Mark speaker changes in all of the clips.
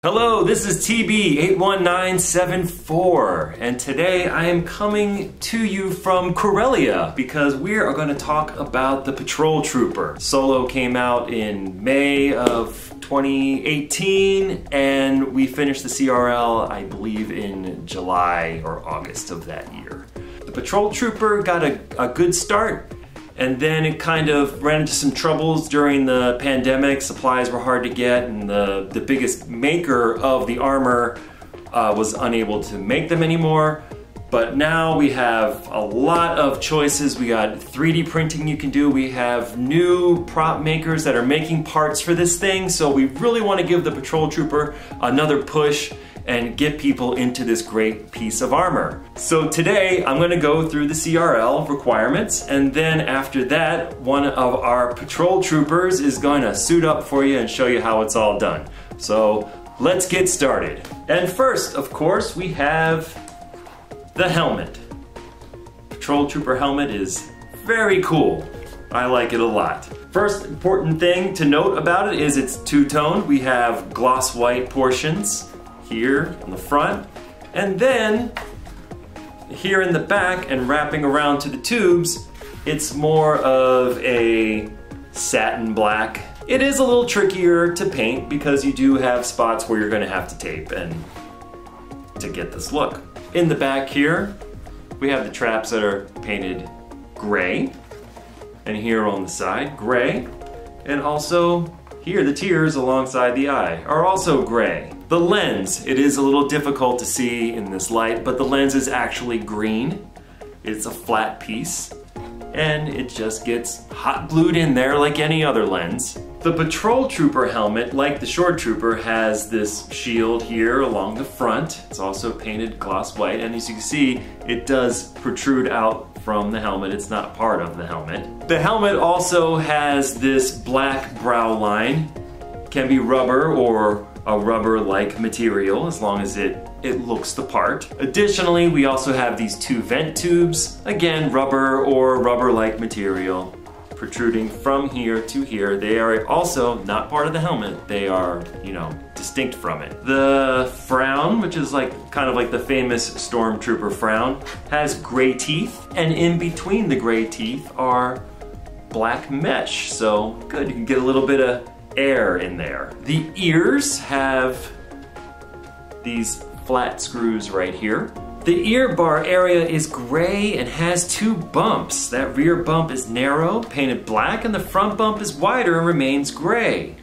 Speaker 1: Hello, this is TB81974, and today I am coming to you from Corellia because we are going to talk about the Patrol Trooper. Solo came out in May of 2018, and we finished the CRL, I believe, in July or August of that year. The Patrol Trooper got a good start, and then it kind of ran into some troubles during the pandemic. Supplies were hard to get, and the biggest maker of the armor was unable to make them anymore. But now we have a lot of choices. We got 3D printing you can do. We have new prop makers that are making parts for this thing. So we really want to give the Patrol Trooper another push and get people into this great piece of armor. So today I'm gonna go through the CRL requirements, and then after that, one of our Patrol Troopers is going to suit up for you and show you how it's all done. So let's get started. And first, of course, we have the helmet. Patrol Trooper helmet is very cool. I like it a lot. First important thing to note about it is it's two-toned. We have gloss white portions here in the front, and then here in the back and wrapping around to the tubes, it's more of a satin black. It is a little trickier to paint because you do have spots where you're going to have to tape and to get this look. In the back here, we have the traps that are painted gray, and here on the side, gray, and also here the tears alongside the eye are also gray. The lens, it is a little difficult to see in this light, but the lens is actually green. It's a flat piece, and it just gets hot glued in there like any other lens. The Patrol Trooper helmet, like the Shore Trooper, has this shield here along the front. It's also painted gloss white, and as you can see, it does protrude out from the helmet. It's not part of the helmet. The helmet also has this black brow line. It can be rubber or a rubber-like material as long as it looks the part. Additionally, we also have these two vent tubes. Again, rubber or rubber-like material protruding from here to here. They are also not part of the helmet. They are, distinct from it. The frown, which is kind of like the famous Stormtrooper frown, has gray teeth, and in between the gray teeth are black mesh. So good, you can get a little bit of air in there. The ears have these flat screws right here. The ear bar area is gray and has two bumps. That rear bump is narrow, painted black, and the front bump is wider and remains gray.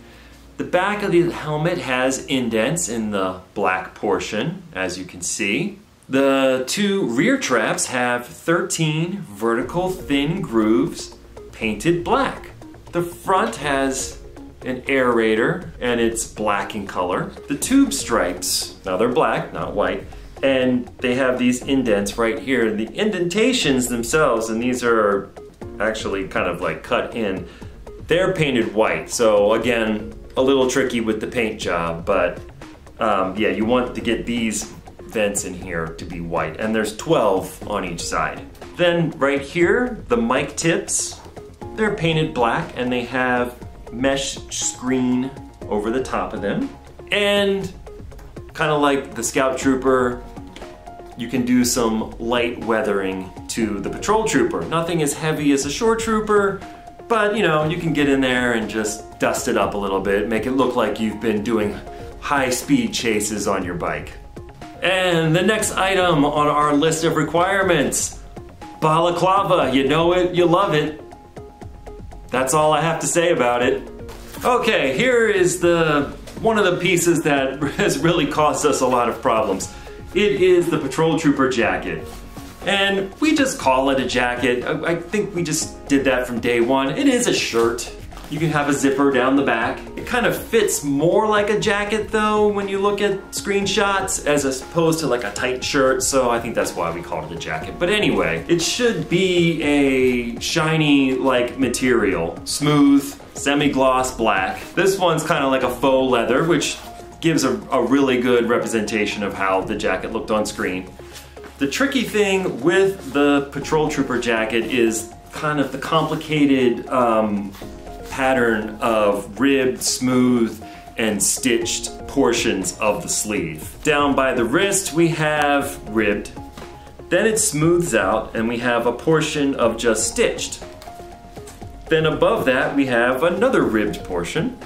Speaker 1: The back of the helmet has indents in the black portion, as you can see. The two rear traps have 13 vertical thin grooves painted black. The front has an aerator, and it's black in color. The tube stripes, now they're black, not white, and they have these indents right here. The indentations themselves, and these are actually kind of like cut in, they're painted white. So again, a little tricky with the paint job, but yeah, you want to get these vents in here to be white, and there's 12 on each side. Then right here, the mic tips, they're painted black, and they have mesh screen over the top of them. And kind of like the Scout Trooper, you can do some light weathering to the Patrol Trooper. Nothing as heavy as a Shore Trooper, but you can get in there and just dust it up a little bit, make it look like you've been doing high-speed chases on your bike. And the next item on our list of requirements, balaclava. You know it, you love it. That's all I have to say about it. Okay, here is one of the pieces that has really caused us a lot of problems. It is the Patrol Trooper jacket. And we just call it a jacket. I think we just did that from day one. It is a shirt. You can have a zipper down the back. It kind of fits more like a jacket though when you look at screenshots as opposed to like a tight shirt, so I think that's why we called it a jacket. But anyway, it should be a shiny like material, smooth, semi-gloss black. This one's kind of like a faux leather, which gives a really good representation of how the jacket looked on screen. The tricky thing with the Patrol Trooper jacket is kind of the complicated pattern of ribbed, smooth, and stitched portions of the sleeve. Down by the wrist we have ribbed. Then it smooths out and we have a portion of just stitched. Then above that we have another ribbed portion,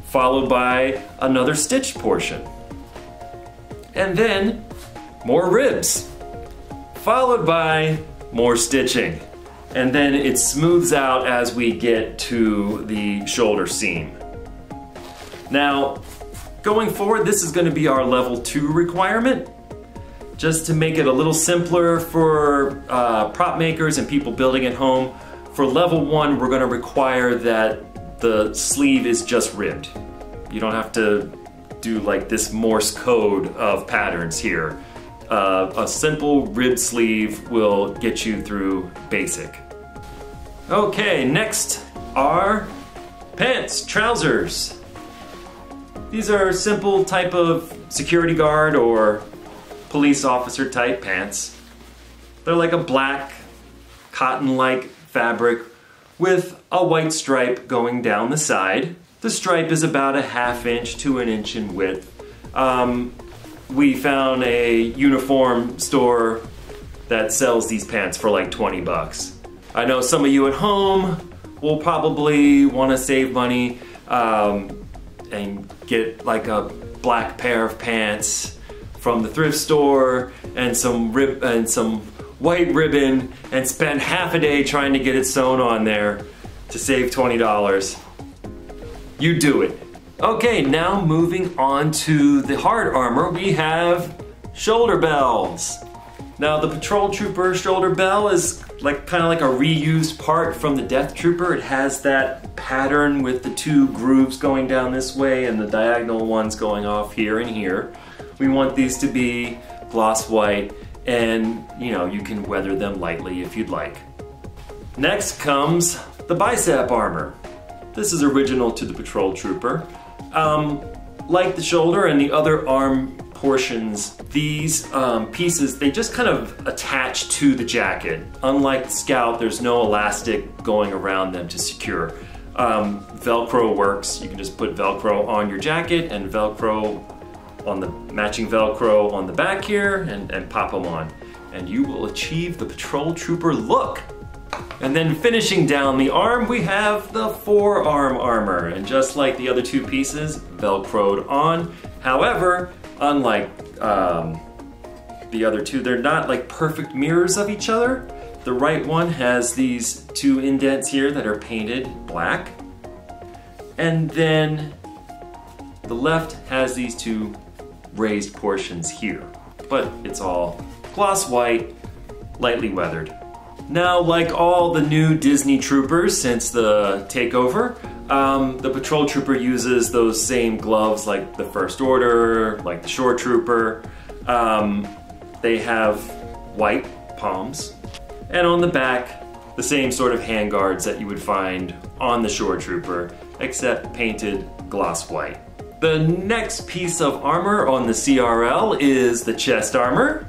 Speaker 1: followed by another stitched portion. And then more ribs, followed by more stitching. And then it smooths out as we get to the shoulder seam. Now, going forward, this is going to be our level 2 requirement. Just to make it a little simpler for prop makers and people building at home, for level 1, we're going to require that the sleeve is just ribbed. You don't have to do like this Morse code of patterns here. A simple ribbed sleeve will get you through basic. Okay, next are pants, trousers. These are simple type of security guard or police officer type pants. They're like a black cotton-like fabric with a white stripe going down the side. The stripe is about a 1/2 inch to 1 inch in width. We found a uniform store that sells these pants for like 20 bucks. I know some of you at home will probably want to save money and get like a black pair of pants from the thrift store and some white ribbon and spend half a day trying to get it sewn on there to save $20. You do it. Okay, now moving on to the hard armor, we have shoulder bells. Now the patrol trooper shoulder bell is kind of like a reused part from the death trooper. It has that pattern with the 2 grooves going down this way and the diagonal ones going off here and here. We want these to be gloss white, and you can weather them lightly if you'd like. Next comes the bicep armor. This is original to the patrol trooper. Like the shoulder and the other arm portions, these pieces, they just kind of attach to the jacket. Unlike the scout, there's no elastic going around them to secure. Velcro works. You can just put Velcro on your jacket and Velcro on the matching Velcro on the back here and pop them on. And you will achieve the patrol trooper look. And then finishing down the arm, we have the forearm armor. And just like the other 2 pieces, Velcroed on. However, unlike the other 2, they're not like perfect mirrors of each other. The right one has these 2 indents here that are painted black. And then the left has these 2 raised portions here. But it's all gloss white, lightly weathered. Now, like all the new Disney troopers since the takeover, the patrol trooper uses those same gloves like the First Order, like the shore trooper. They have white palms, and on the back, the same sort of handguards that you would find on the shore trooper, except painted gloss white. The next piece of armor on the CRL is the chest armor.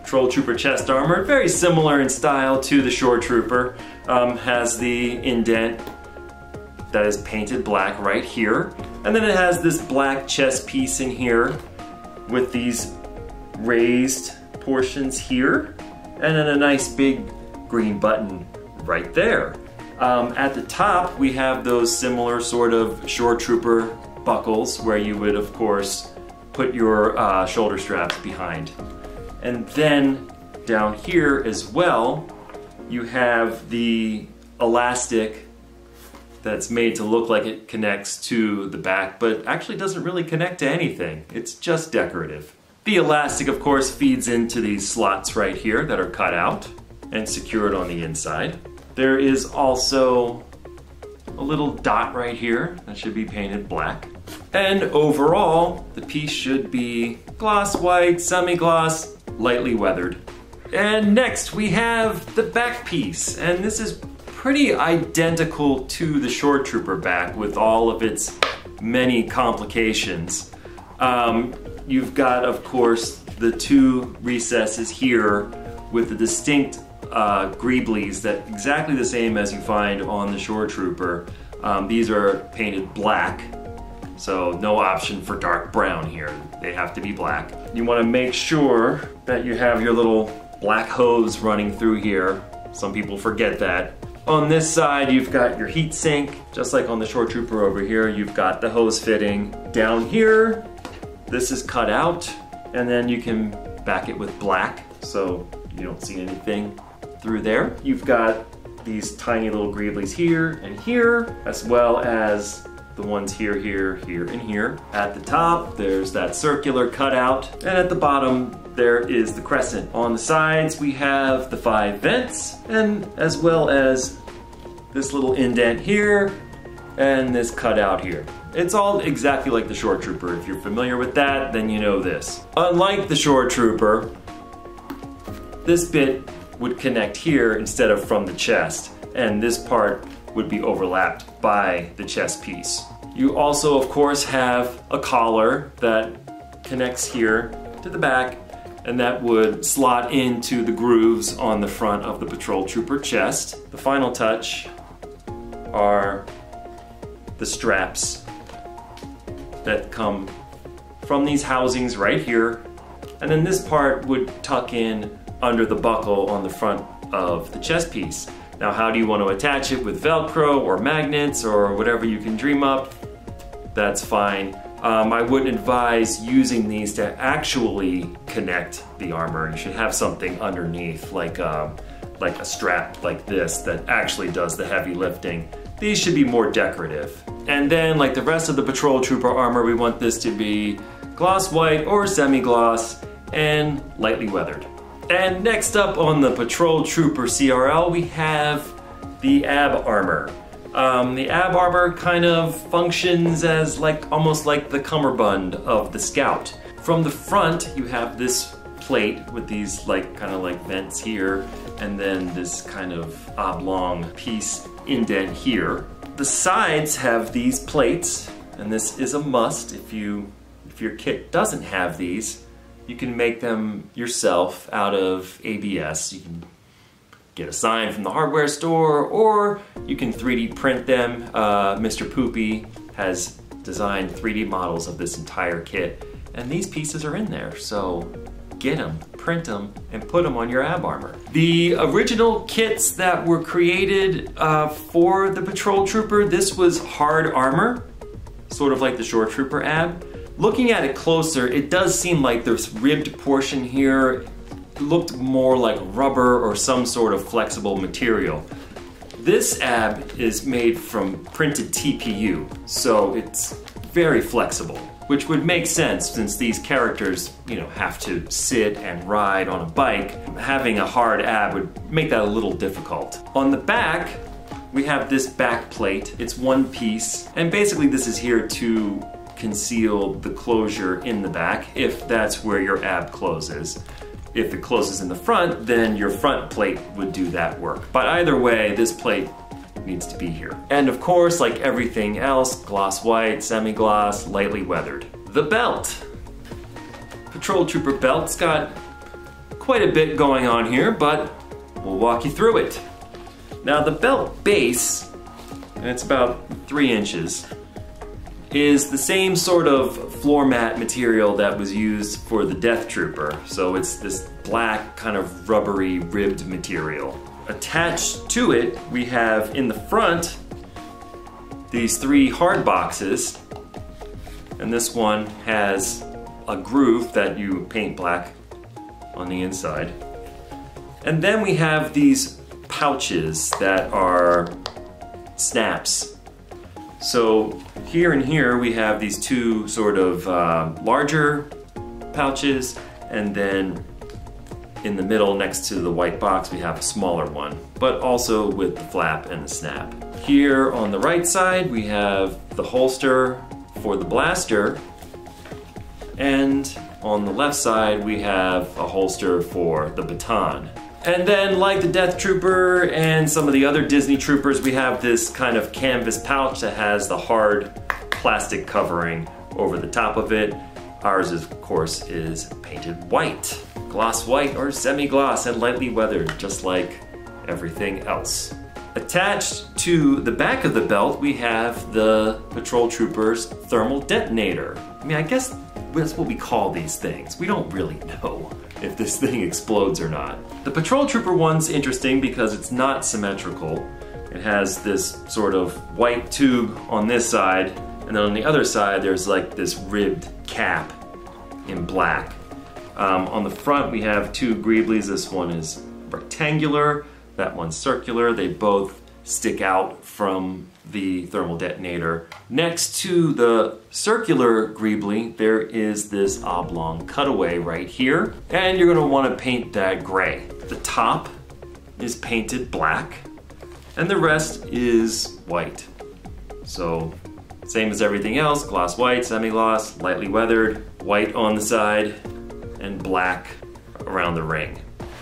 Speaker 1: Patrol trooper chest armor, very similar in style to the shore trooper, has the indent that is painted black right here, and then it has this black chest piece in here with these raised portions here, and then a nice big green button right there. At the top we have those similar sort of shore trooper buckles where you would of course put your shoulder straps behind. And then down here as well, you have the elastic that's made to look like it connects to the back, but actually doesn't really connect to anything. It's just decorative. The elastic, of course, feeds into these slots right here that are cut out and secured on the inside. There is also a little dot right here that should be painted black. And overall, the piece should be gloss white, semi-gloss, lightly weathered. And next we have the back piece, and this is pretty identical to the shore trooper back with all of its many complications. You've got, of course, the 2 recesses here with the distinct greeblies that exactly the same as you find on the shore trooper. These are painted black. So no option for dark brown here. They have to be black. You want to make sure that you have your little black hose running through here. Some people forget that. On this side, you've got your heat sink. Just like on the Shore Trooper over here, you've got the hose fitting. Down here, this is cut out, and then you can back it with black so you don't see anything through there. You've got these tiny little greeblies here and here, as well as the ones here, here, here, and here. At the top, there's that circular cutout, and at the bottom, there is the crescent. On the sides, we have the 5 vents, and as well as this little indent here, and this cutout here. It's all exactly like the Shore Trooper. If you're familiar with that, then you know this. Unlike the Shore Trooper, this bit would connect here instead of from the chest, and this part would be overlapped by the chest piece. You also, of course, have a collar that connects here to the back, and that would slot into the grooves on the front of the Patrol Trooper chest. The final touch are the straps that come from these housings right here, and then this part would tuck in under the buckle on the front of the chest piece. Now, how do you want to attach it? With Velcro or magnets or whatever you can dream up? That's fine. I wouldn't advise using these to actually connect the armor. You should have something underneath, like a strap like this that actually does the heavy lifting. These should be more decorative. And then, like the rest of the Patrol Trooper armor, we want this to be gloss white or semi-gloss and lightly weathered. And next up on the Patrol Trooper CRL, we have the ab armor. The ab armor kind of functions as almost like the cummerbund of the Scout. From the front, you have this plate with these kind of vents here, and then this kind of oblong piece indent here. The sides have these plates, and this is a must. If your kit doesn't have these, you can make them yourself out of ABS. You can get a sign from the hardware store, or you can 3D print them. Mr. Poopy has designed 3D models of this entire kit, and these pieces are in there, so get them, print them, and put them on your ab armor. The original kits that were created for the Patrol Trooper, this was hard armor, sort of like the Shore Trooper ab. Looking at it closer, it does seem like this ribbed portion here looked more like rubber or some sort of flexible material. This ab is made from printed TPU, so it's very flexible, which would make sense since these characters, have to sit and ride on a bike. Having a hard ab would make that a little difficult. On the back, we have this back plate. It's one piece, and basically this is here to conceal the closure in the back if that's where your ab closes. If it closes in the front, then your front plate would do that work. But either way, this plate needs to be here. And of course, like everything else, gloss white, semi-gloss, lightly weathered. The belt. Patrol Trooper belt's got quite a bit going on here, but we'll walk you through it. Now the belt base, and it's about 3 inches, is the same sort of floor mat material that was used for the Death Trooper. So it's this black kind of rubbery ribbed material. Attached to it, we have in the front these 3 hard boxes, and this one has a groove that you paint black on the inside. And then we have these pouches that are snaps. So here and here we have these 2 sort of larger pouches, and then in the middle next to the white box we have a smaller one, but also with the flap and the snap. Here on the right side we have the holster for the blaster, and on the left side we have a holster for the baton. And then, like the Death Trooper and some of the other Disney Troopers, we have this kind of canvas pouch that has the hard plastic covering over the top of it. Ours, of course, is painted white. Gloss white or semi-gloss and lightly weathered, just like everything else. Attached to the back of the belt, we have the patrol trooper's thermal detonator. I mean, I guess that's what we call these things. We don't really know if this thing explodes or not. The patrol trooper one's interesting because it's not symmetrical. It has this sort of white tube on this side, and then on the other side there's like this ribbed cap in black. On the front we have two greeblies. This one is rectangular, that one's circular. They both stick out from the thermal detonator. Next to the circular greebly, there is this oblong cutaway right here, and you're gonna wanna paint that gray. The top is painted black, and the rest is white. So, same as everything else, gloss white, semi-gloss, lightly weathered, white on the side, and black around the ring.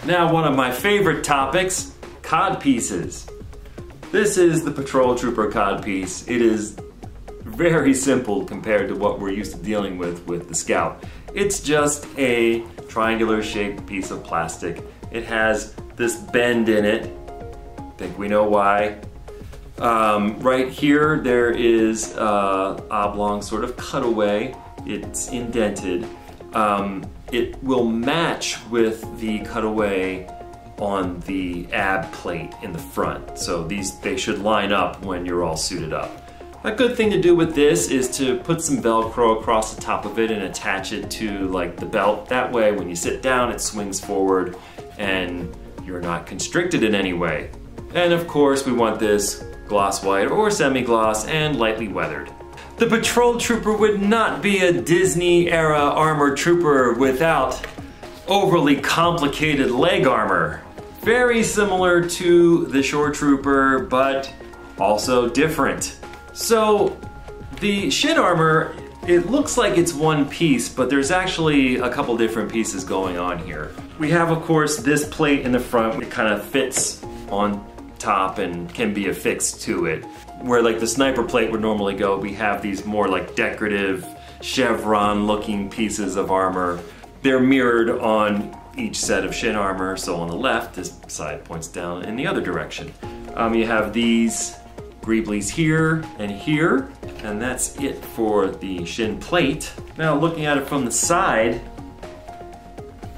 Speaker 1: Now, one of my favorite topics, cod pieces. This is the Patrol Trooper cod piece. It is very simple compared to what we're used to dealing with the Scout. It's just a triangular shaped piece of plastic. It has this bend in it. I think we know why. Right here there is an oblong sort of cutaway. It's indented. It will match with the cutaway on the ab plate in the front. So they should line up when you're all suited up. A good thing to do with this is to put some Velcro across the top of it and attach it to like the belt. That way when you sit down it swings forward and you're not constricted in any way. And of course we want this gloss white or semi-gloss and lightly weathered. The patrol trooper would not be a Disney era armored trooper without overly complicated leg armor. Very similar to the shore trooper, but also different. So the shin armor, it looks like it's one piece, but there's actually a couple different pieces going on here. We have, of course, this plate in the front. It kind of fits on top and can be affixed to it. Where like the sniper plate would normally go, we have these more like decorative chevron looking pieces of armor. They're mirrored on each set of shin armor. So on the left, this side points down in the other direction. You have these greeblies here, and that's it for the shin plate. Now looking at it from the side,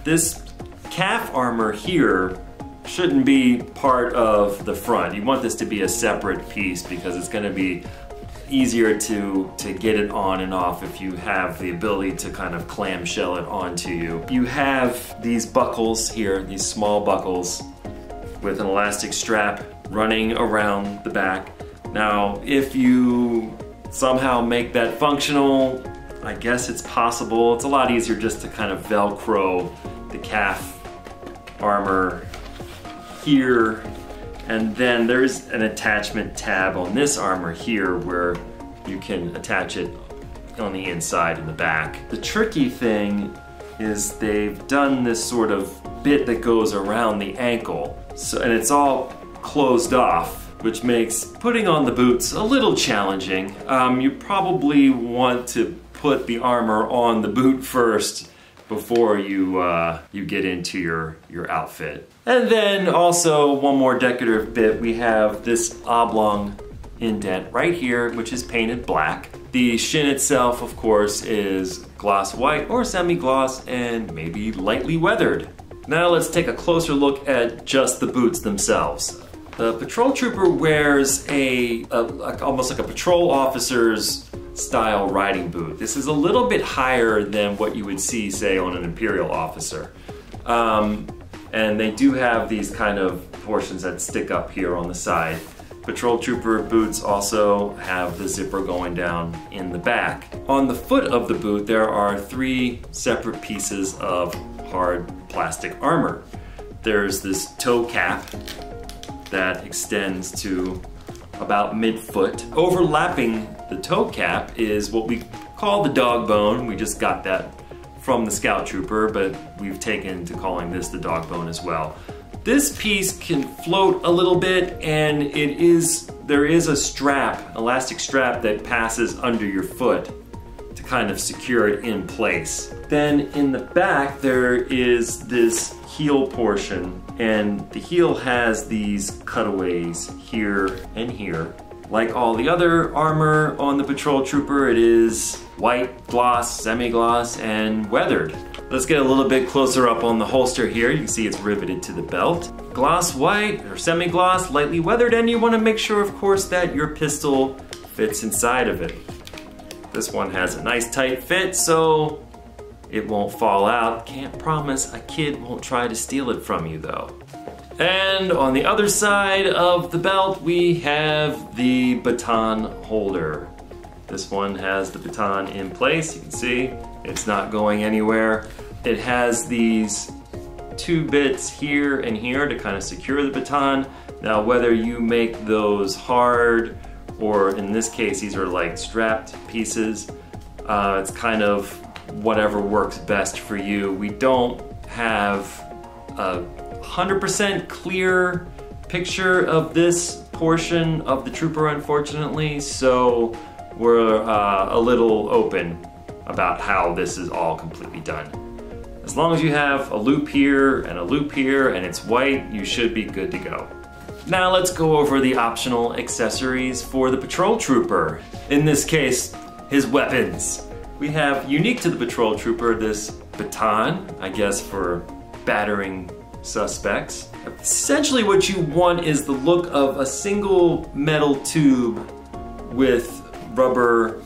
Speaker 1: this calf armor here shouldn't be part of the front. You want this to be a separate piece because it's going to be easier to get it on and off if you have the ability to kind of clamshell it onto you. You have these buckles here, these small buckles with an elastic strap running around the back. Now, if you somehow make that functional, I guess it's possible. It's a lot easier just to kind of Velcro the calf armor here, and then there's an attachment tab on this armor here where you can attach it on the inside and the back. The tricky thing is they've done this sort of bit that goes around the ankle, and it's all closed off, which makes putting on the boots a little challenging. You probably want to put the armor on the boot first before you get into your outfit. And then also one more decorative bit, we have this oblong indent right here, which is painted black. The shin itself, of course, is gloss white or semi-gloss and maybe lightly weathered. Now let's take a closer look at just the boots themselves. The patrol trooper wears almost like a patrol officer's style riding boot. This is a little bit higher than what you would see, say, on an Imperial officer. And they do have these kind of portions that stick up here on the side. Patrol trooper boots also have the zipper going down in the back. On the foot of the boot, there are 3 separate pieces of hard plastic armor. There's this toe cap that extends to about mid-foot. Overlapping the toe cap is what we call the dog bone. We just got that from the Scout Trooper, but we've taken to calling this the dog bone as well. This piece can float a little bit, and there is a strap, elastic strap that passes under your foot to kind of secure it in place. Then in the back there is this heel portion And the heel has these cutaways here and here. Like all the other armor on the patrol trooper, it is white, gloss, semi-gloss, and weathered. Let's get a little bit closer up on the holster here. You can see it's riveted to the belt. Gloss white or semi-gloss, lightly weathered, and you want to make sure, of course, that your pistol fits inside of it. This one has a nice tight fit, so it won't fall out. Can't promise a kid won't try to steal it from you, though. And on the other side of the belt, we have the baton holder. This one has the baton in place. You can see it's not going anywhere. It has these two bits here and here to kind of secure the baton. Now, whether you make those hard or in this case, these are like strapped pieces, it's kind of whatever works best for you. We don't have a 100% clear picture of this portion of the trooper, unfortunately, so we're a little open about how this is all completely done. As long as you have a loop here and a loop here and it's white, you should be good to go. Now let's go over the optional accessories for the patrol trooper. In this case, his weapons. We have, unique to the patrol trooper, this baton, I guess for battering suspects. Essentially what you want is the look of a single metal tube with rubber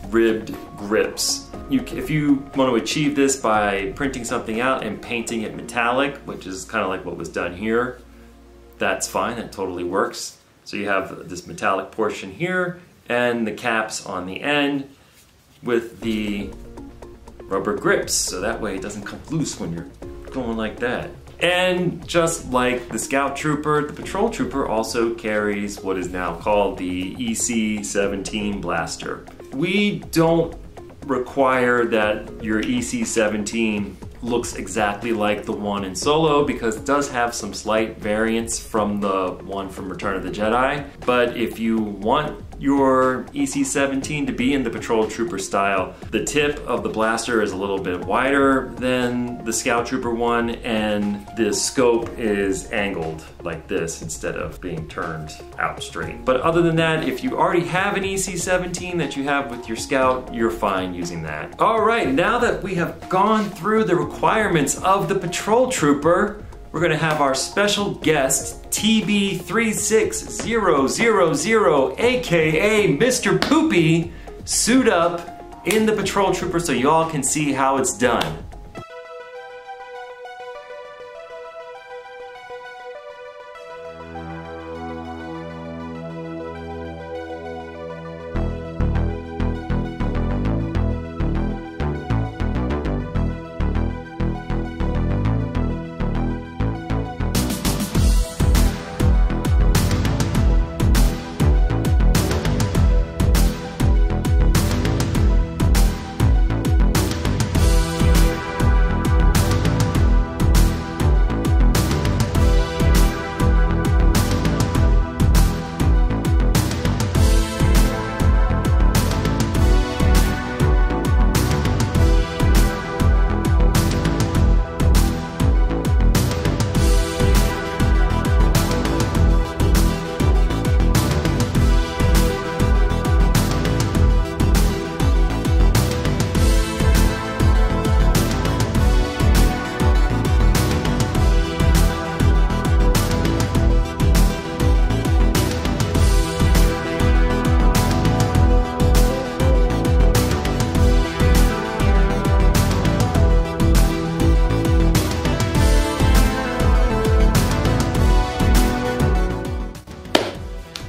Speaker 1: ribbed grips. If you want to achieve this by printing something out and painting it metallic, which is kind of like what was done here, that's fine, that totally works. So you have this metallic portion here and the caps on the end with the rubber grips, so that way it doesn't come loose when you're going like that. And just like the scout trooper, the patrol trooper also carries what is now called the EC-17 blaster. We don't require that your EC-17 looks exactly like the one in Solo because it does have some slight variance from the one from Return of the Jedi. But if you want your EC-17 to be in the patrol trooper style, the tip of the blaster is a little bit wider than the scout trooper one, and the scope is angled like this instead of being turned out straight. But other than that, if you already have an EC-17 that you have with your scout, you're fine using that. All right, now that we have gone through the requirements of the patrol trooper, we're gonna have our special guest, TB36000, AKA Mr. Poopy, suit up in the patrol trooper so y'all can see how it's done.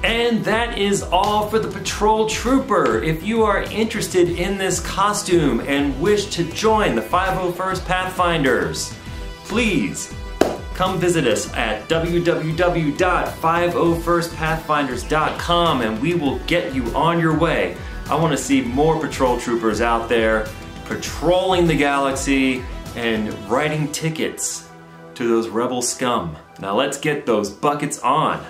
Speaker 1: And that is all for the patrol trooper. If you are interested in this costume and wish to join the 501st Pathfinders, please come visit us at www.501stpathfinders.com and we will get you on your way. I want to see more patrol troopers out there patrolling the galaxy and writing tickets to those rebel scum. Now let's get those buckets on.